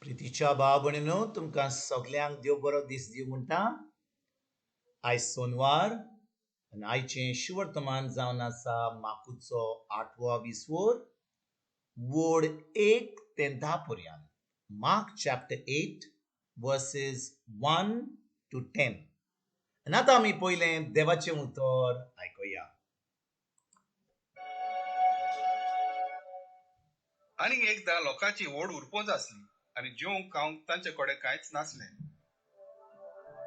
प्रितीच्या भाव भयणीनो तुमकां सगल्यांक देव बरो दीस दिवं म्हणटा. आयज सोनवार आनी आयचें शिवर्तमान जावन आसा माकूचो 8वो विसवोर वोड 1 ते 10 पर्यंत. Mark chapter 8 versus 1 to 10. आनी आतां आमी पयलें देवाचें उतर आयकुया. आनी एकदां लोकांची व्हड उरपोंज आसली आनी जेवंक खावंक तांचे कडेन कांयच नासलें.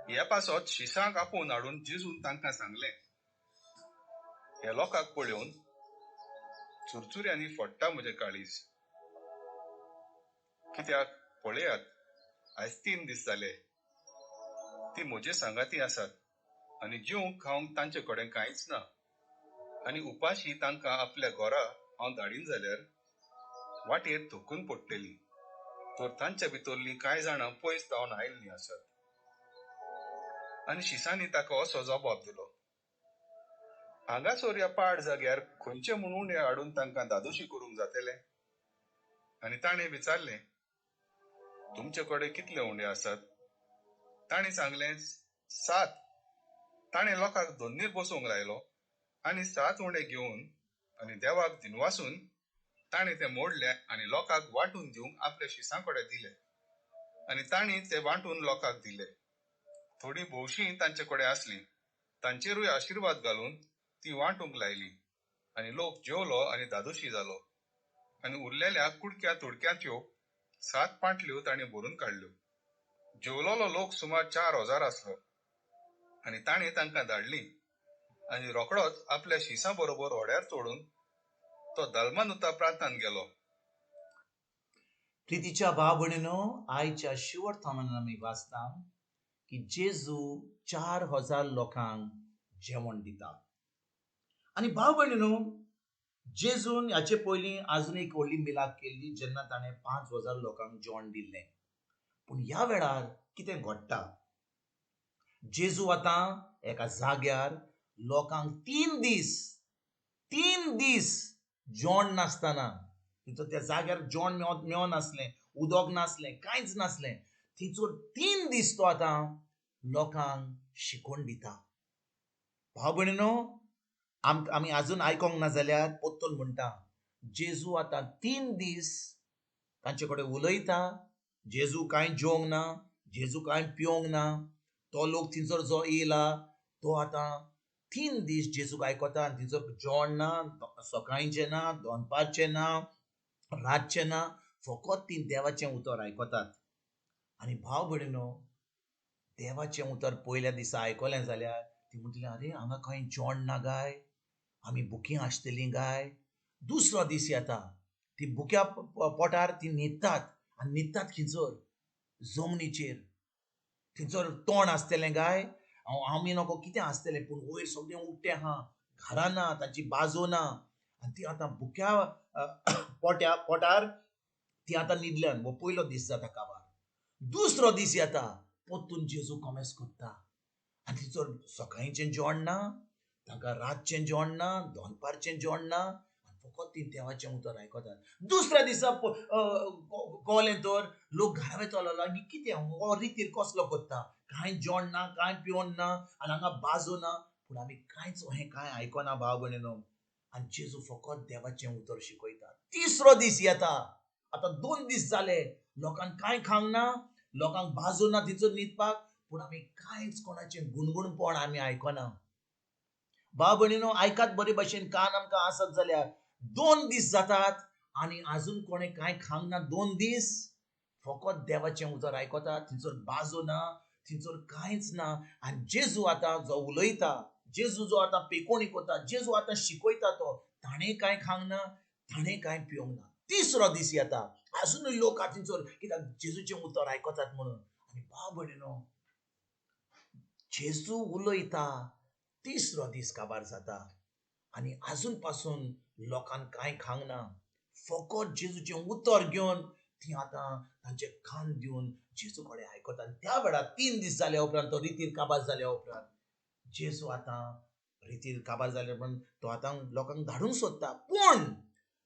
हे पासत शिसांक आपोवन हाडून जेजून तांकां सांगलें, हे लोकांक पळोवन चुरचुऱ्यांनी फोडटा म्हजें काळीज. कित्याक पळयात, आयज 3 दीस जाले ती म्हजे सांगाती आसात आनी जेवंक खावंक तांचे कडेन कांयच ना. आनी उपाशी तांकां आपल्या घरा हांव धाडीन जाल्यार वाटेर थोकून पडटलीं. तर तांच्या भितरलीं कांय जाणां पयस जावन आयिल्लीं आसात. आनी शिसांनी ताका असो जबाब दिलो, हांगासर ह्या पाड जाग्यार खंयचे म्हूण उंडे हाडून तांकां दादोशी करूंक जातले? आनी ताणें विचारलें, तुमचे कडेन कितले उंडे आसात? ताणें सांगलें, 7. ताणें लोकांक दोन्नीर बसोवंक लायलो आनी 7 उंडे घेवन आनी देवाक दिनवासून ताणें ते मोडले आनी लोकांक वांटून दिवंक आपल्या शिसां कडेन दिले. आनी तांणी ते वांटून लोकांक दिले. थोडी भोवशीं तांचे कडेन आसली, तांचेरूय आशिर्वाद घालून ती वांटूंक लायली. आनी लोक जेवलो आनी दादोशी जालो. आनी उरलेल्या कुडक्या तुडक्यांच्यो 7 पांटल्यो ताणें भरून काडल्यो. जेवलोलो लोक सुमार 4,000 आसलो. आनी ताणें तांकां धाडलीं. आनी रोखडोच आपल्या शिसां बरोबर व्हड्यार चोडून तो दलमानुता प्रांतांत गेलो. प्रितीच्या भाव भयणीनो, आयच्या शिवर्तमानांत आमी वाचता की जेजू 4,000 लोकांक जेवण दिता. आनी भाव भयणीनो, जेजून हाचे पयलीं आजून एक व्हडली मिलाक केल्ली जेन्ना ताणें 5,000 लोकांक जेवण दिल्लें. पूण ह्या वेळार कितें घडटा? जेजू आतां एका जाग्यार लोकांक 3 दीस जेवण नासतना, त्या जाग्यार जेवण मेळनासलें, उदक नासलें, कांयच नासलें, थंयसर 3 दीस तो आतां लोकांक शिकोवन दिता. भाव भयणीनो, आमी आजून आयकोंक ना जाल्यार पोत्तून म्हणटा, जेजू आतां 3 दीस तांचे कडेन उलयता. जेजू कांय जेवंक ना, जेजू कांय पिवंक ना. तो लोक थंयसर जो येयला तो आतां 3 दीस जेजूक आयकोता आनी थंयसर जेवण ना, सकाळींचें ना, दनपारचें ना, रातचें ना, फकत ती देवाचें उतर आयकोतात. आनी भाव भयणीनो, देवाचें उतर पयल्या दिसा आयकलें जाल्यार ती म्हणटली, अरे हांगा खंय जेवण ना गाय, आमी भुकीं आसतलीं गाय. दुसरो दीस येता, ती भुक्या पोटार ती न्हिदतात आनी न्हिदतात खंयसर जमनीचेर. थंयसर तोंड आसतलें गाय, आमी नको कितें आसतलें, पूण वयर सगळें उक्तें आहा, घरां ना, तांची बाजो ना. आनी ती आतां भुक्या पोटार ती आतां न्हिदल्यान. हो पयलो दीस जाता काबार. दुसरो दीस येता, पोत्तून जेजू कॉमेस करता आनी थंयसर सकाळींचें जेवण ना, तांकां रातचें जेवण ना, दनपारचें जेवण ना, फकत ती देवाचें उतर आयकोतात. दुसऱ्या दिसा कळलें तर लोक घरा वयतलो लागीं, कितें हो रितीर कसलो करता, कांय जेवण ना, कांय पिवण ना, आनी हांगा बाजो ना. पूण आमी कांयच हें कांय आयकना भाव भयणीनो. आनी जेजू फकत देवाचें उतर शिकयता. तिसरो दीस येता, आतां 2 दीस जाले, लोकांक कांय खावंक ना, लोकांक बाजो ना थंयसर न्हिदपाक, पूण आमी कांयच कोणाचें गुणगुणपण आमी आयकना. भाव भयणीनो, आयकात बरे भशेन कान आमकां आसत जाल्यार 2 दीस जातात आनी आजून कोणें कांय खावंक ना. 2 दीस फकत देवाचें उतर आयकोतात, थंयसर बाजो ना, थंयसर कांयच ना. आनी जेजू आतां जो उलयता, जेजू जो आतां पेकोणी करता, जेजू आतां शिकयता, तो ताणें कांय खावंक ना, ताणें कांय पिवंक ना. तिसरो दीस येता, आजुनूय लोक थंयसर कित्याक जेजूचें उतर आयकतात म्हणून. आनी भाव भयणीनो, जेजू उलयता, तिसरो दीस काबार जाता आनी आजून पासून लोकांक कांय खावंक ना. फकत जेजूचें उतर घेवन ती आतां तांचे कान दिवन जेजू कडेन आयकतात. त्या वेळार 3 दीस जाल्या उपरांत, तो रितीर काबार जाल्या उपरांत, जेजू आतां रितीर काबार जाल्या उपरांत तो आतां लोकांक धाडूंक सोदता. पूण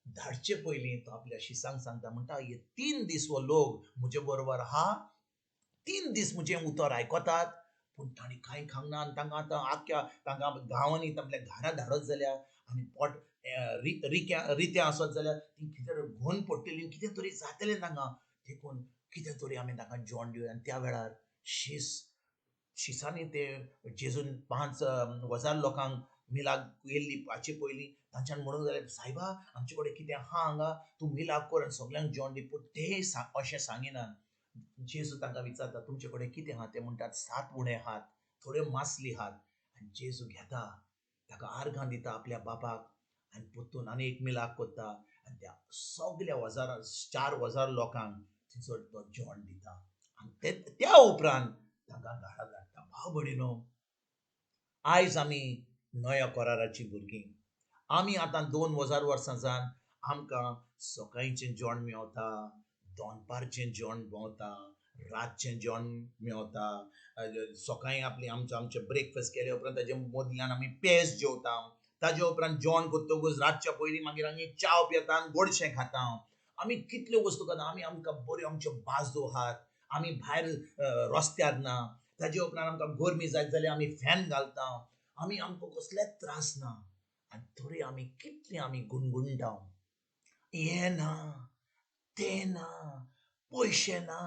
धाडचे पयलीं तो आपल्या शिसांक सांगता म्हणटा हे 3 दीस वो लोक म्हजे बरोबर आहा 3 दीस म्हजें उतर आयकतात पूण तांणी कांय खावंक ना आनी तांकां आतां आख्या तांकां गांवांनी आपल्या घरा धाडत जाल्यार आनी पोट रित्या आसत जाल्यार ती कितें घोन पडटली कितें तरी जातलें तांकां देखून कितें तरी आमी तांकां जेवण दिवया आनी त्या वेळार शिसांनी ते जेजून 5,000 लोकांक मिलाक येयल्ली हाचे पयलीं तांच्यान म्हणूंक जालें सायबा आमचे कडेन कितें आहा हांगा तूं मिलाक कर आनी सगळ्यांक जेवण दी पूण ते अशें सांगिनात जेजू तांकां विचारता तुमचे कडेन कितें आहा ते म्हणटात 7 उणे आहात थोड्यो मासली आहात आनी जेजू घेता ताका आर्गां दिता आपल्या बापाक आनी पोत्तून आनी एक मिलाक करता आनी त्या सगळ्या 4,000 लोकांक थंयसर तो जेवण दिता आनी त्या उपरांत तांकां घरा धाडटा भाव भयणीनो आयज आमी नव्या कराराची भुरगीं आमी आतां 2,000 वर्सां जावन आमकां सकाळींचें जेवण मेवता दोनपारचें जेवण मेवता रातचें जेवण मेवता सकाळीं आमचें ब्रेकफास्ट केले उपरांत ताजे मदल्यान आमी पेज जेवता ताजे उपरांत जेवण करतकूच रातच्या पयलीं मागीर आमी च्या पियेता आनी गोडशें खाता आमी कितल्यो वस्तू करता आमकां बऱ्यो आमच्यो बाजू आहात आमी भायर रस्त्यार ना ताजे उपरांत आमकां गरमी जायत जाल्यार आमी फॅन घालता आमकां कसलेच त्रास ना आनी तरी आमी कितलीं आमी गुणगुणटा हें ना तें ना पयशे ना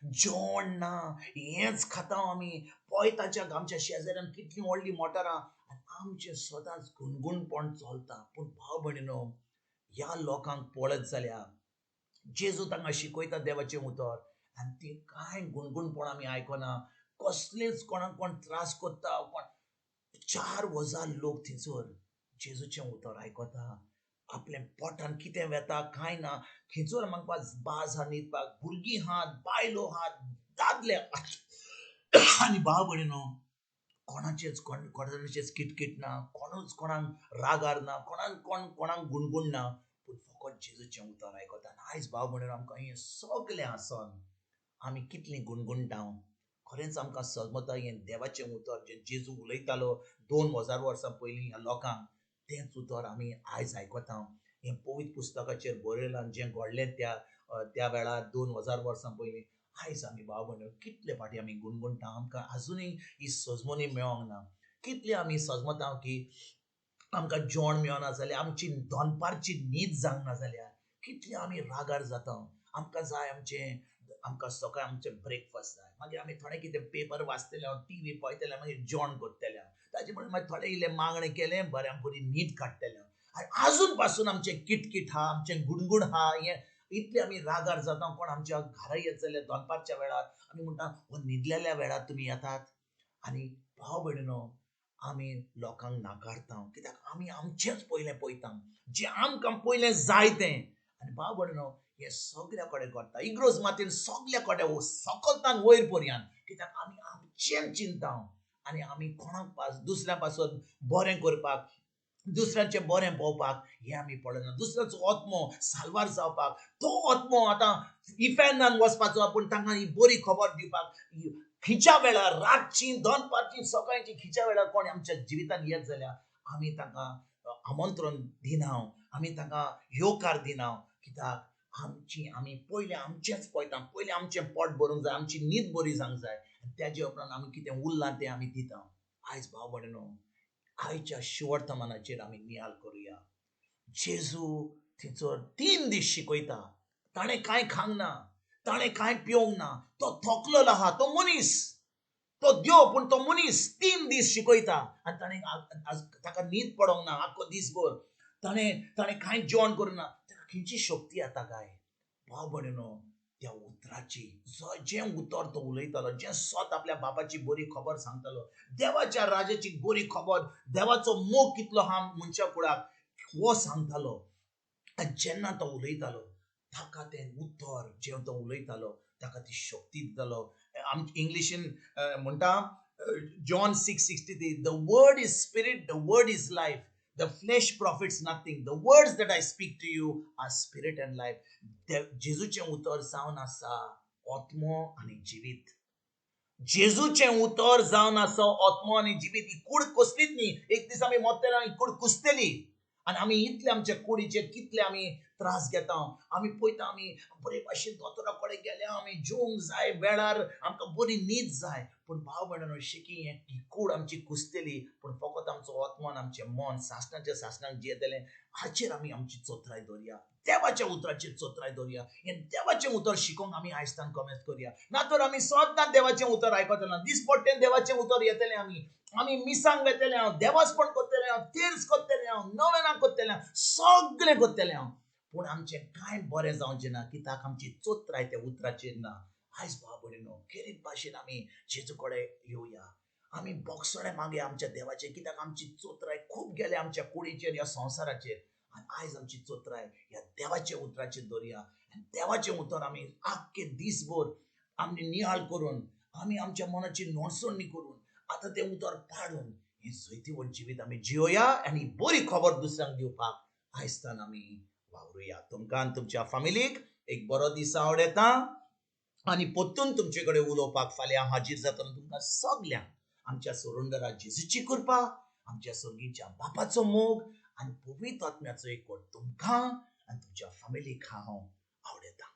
जेवण ना हेंच खाता आमी पळयताच्या आमच्या शेजाऱ्यान कितलीं व्हडलीं मोटारां आनी आमचें सदांच गुणगुणपण चलता पूण भाव भयणीनो ह्या लोकांक पळयत जाल्यार जेजू तांकां शिकयता देवाचें उतर आनी ती कांय गुणगुणपण आमी आयकना कसलेच कोणाक कोण त्रास करता कोण 4,000 लोक थंयसर जेजूचें उतर आयकता आपल्या पोटान कितें वेता कांय ना खंयसर म्हाका बाज आहा न्हिदपाक भुरगीं आहात बायलो आहात दादले आनी भाव भयणीनो कोणाचेच किटकिट ना कोणूच कोणाक रागार ना कोणाक गुणगुण ना पूण फकत जेजूचें उतर आयकता आनी आयज भाव भयणीनो आमकां हें सगलें आसन आमी कितलीं गुणगुणटा खरेंच आमकां समजता हें देवाचें उतर जें जेजू उलयतालो 2,000 वर्सां पयलीं ह्या लोकांक तेंच उतर आमी आयज आयकता हें पवित्र पुस्तकाचेर बरयलां जें घडलें त्या वेळार 2,000 वर्सां पयलीं आयज आमी भाव भयणीनो कितले फाटी आमी गुणगुणटा आमकां आजुनूय ही सजमनी मेळोंक ना कितले आमी सजमता की आमकां जेवण मेळना जाल्यार आमची दनपारची न्हीद जावंक ना जाल्यार कितले आमी रागार जाता आमकां जाय आमकां सकाळ आमचें ब्रेकफास्ट जाय मागीर आमी थोडें कितें पेपर वाचतले टीव्ही पळयतले मागीर जेवण करतले ताजे मुळे मागीर थोडें इल्लें मागणें केलें बऱ्याक बरी न्हीद काडटलें आनी आजून पासून आमचें किटकिट आहा आमचें गुणगुण आहा हें इतले आमी रागार जाता कोण आमच्या घरा येत जाल्यार दनपारच्या वेळार आमी म्हणटा हो न्हिदलेल्या वेळार तुमी येतात आनी भाव भयणीनो आमी लोकांक नाकारता कित्याक आमी आमचेंच पयलें पळयता जें आमकां पयलें जाय तें आनी भाव भयणीनो हें सगळ्या कडेन घडटा इग्रोज मातयेन सगळ्या कडेन सकलतान वयर पर्यंत कित्याक आमी आमचें चिंता आनी आमी कोणाक दुसऱ्या पासून बरें करपाक दुसऱ्यांचें बरें पळोवपाक हें आमी पळयना दुसऱ्याचो आत्मो साल्वार जावपाक तो आत्मो आतां इफॅनान वचपाचो पूण तांकां ही बरी खबर दिवपाक खंयच्या वेळार रातची दनपारची सकाळची खंयच्या वेळार कोण आमच्या जिवितान येत जाल्यार आमी तांकां आमंत्रण दिना आमी तांकां येवकार दिना कित्याक आमी पयलें आमचेंच पळयता पयलें आमचें पोट भरूंक जाय आमची न्हीद बरी जावंक जाय तेजे उपरांत आमी कितें उरलां तें आमी दिता आयज भाव भयणीनो आयच्या शिवर्तमानाचेर आमी नियाळ करुया जेजू थंयसर 3 दीस शिकयता ताणें कांय खावंक ना ताणें कांय पिवंक ना तो थकलेलो आहा तो मनीस तो देव पूण तो मनीस 3 दीस शिकयता आनी ताणें ताका न्हीद पडोंक ना आख्खो दिसभर ताणें कांय जेवण करूंक ना ताका खंयची शक्ती येता काय भाव भयणीनो त्या उतराची जें उतर तो उलयतालो जें स्वत आपल्या बापाची बरी खबर सांगतालो देवाच्या राजाची बरी खबर देवाचो मोग कितलो हा मनशा कुळाक हो सांगतालो आनी जेन्ना तो उलयतालो ताका तें उतर जें तो उलयतालो ताका ती शक्ती दितालो इंग्लिशीन म्हणटा John 6:63 the word is spirit the word is life The flesh profits nothing. The words that I speak to you are spirit and life. जेजूचें उतर जावन आसा आत्मो आनी जिवीत. जेजूचें उतर जावन आसा आत्मो आनी जिवीत. ही कूड कसलीच न्ही. एक दीस आमी मरतले आनी कूड कुसतली. आणि आमी इतले आमच्या कुडीचे कितले आमी त्रास घेता आमी पळयता आमी बरे भाशेन दोतोरा कडेन गेले आमी जेवंक जाय वेळार आमकां बरी न्हीद जाय पूण भाव भयणांनो अशें की ही कूड आमची कुसतली पूण फकत आमचो आत्मान आमचें मन सासणाच्या सासणाक जियेतलें हाचेर आमी आमची चोत्राय दवरया देवाच्या उतराचेर चोत्राय दवरया हें देवाचें उतर शिकोवंक आमी आयजतान कमेंट करया ना तर आमी सदां देवाचें उतर आयकतले दिसपट्टेन देवाचें उतर येतलें आमी मिसांग घेतले हांव देवासपण करतले हांव तेर्स करतले हांव नवेना करतले हांव सगळें करतले हांव पूण आमचें कांय बरें जावचें ना कित्याक आमची चोत्राय त्या उतराचेर ना आयज भाव भयणीनो खेरीत भाशेन आमी जेजू कडेन येवया आमी बोगसणे मागया आमच्या देवाचें कित्याक आमची चोत्राय खूब गेले आमच्या कुडीचेर ह्या संवसाराचेर आनी आयज आमची चोत्राय ह्या देवाच्या उतराचेर दवरया आनी देवाचें उतर आमी आख्खे दिसभर आमी नियाळ करून आमी आमच्या मनाची नोडसणी करून आतां तें उतर पाडून हें जैतिवंत जिवीत आमी जियोया आनी बरी खबर दुसऱ्यांक दिवपाक आयजतान आमी वावरुया तुमकां आनी तुमच्या फॅमिलीक एक बरो दीस आवडेता आनी परतून तुमचे कडेन उलोवपाक फाल्यां हाजीर जातना तुमकां सगल्यांक आमच्या सरोंडरा जेजूची कृपा आमच्या सर्गीच्या बापाचो मोग आनी पवित्र आत्म्याचो एकवट तुमकां आनी तुमच्या फॅमिलीक हांव आवडेता